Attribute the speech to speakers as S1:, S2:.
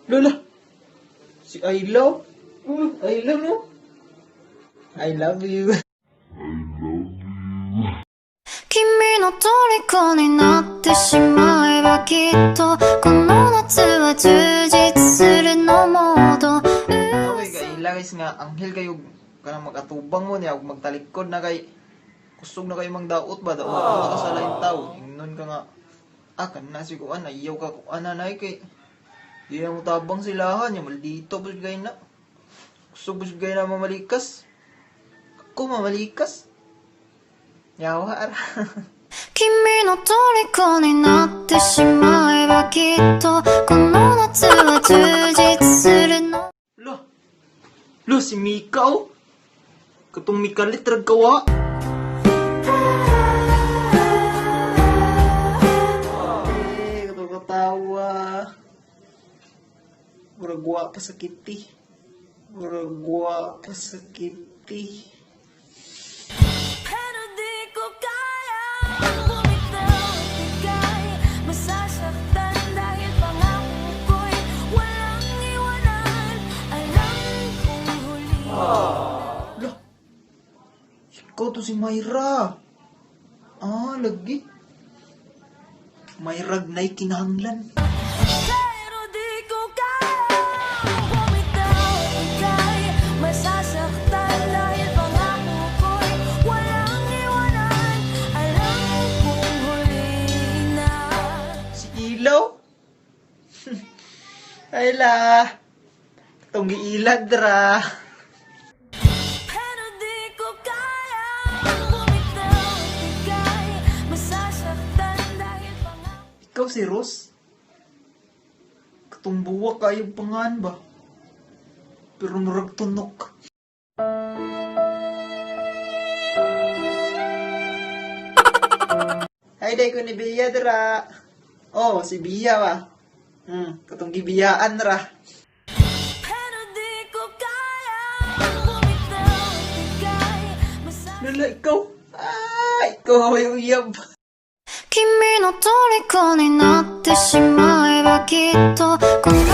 S1: Lola, si Aylaw? Aylaw no? I love you.
S2: 君の虜になってしまえばきっとこの夏は充実するのモード
S1: Okay, kay ilagis nga, anghel kayo kanang mag-atubang mo niya, ug magtalikod na kay kusog na kayo mangdaot ba, daot na ka sa lain tao. Ingnon ka nga, kan na si kuan, ayaw ka kuan na kay di na mo tabang silahan, yung maldito po gay na. Kusog po gay na mamalikas. Ako mamalikas. Yawa ara.
S2: 君の虜になってしまえばきっとこの夏は充実するの
S1: Lo, si Mika oh. Katong Mika literag kawa. Katong katawa. Muragwa pa sa kiti. Muragwa pa sa kiti.
S2: Pero di ko kaya bumitaw at bigay masasaktan dahil pangako ko'y walang iwanan alam kong huli
S1: Lo, ikaw to si Myra. Lagi. Myra gnay kinahanglan.
S2: Pero di ko kaya bumitaw at bigay masasaktan dahil pangako ko'y walang iwanan alam kong huli na
S1: Si Ilaw? Ay la. Katong giilad ra.
S2: Pero di ko kaya bumitaw at bigay masasaktan dahil pangako
S1: Ikaw si Rose? Katong buwa kayong pangan ba? Pero murag tunok. Ay, day ko ni Bia dra. Oh, si Bia ba? Katong gibiyaan ra.
S2: Pero di ko kaya bumitaw at bigay masasaktan
S1: Lala, ikaw? Ikaw yung iyab.
S2: 君の虜になってしまえばきっとこの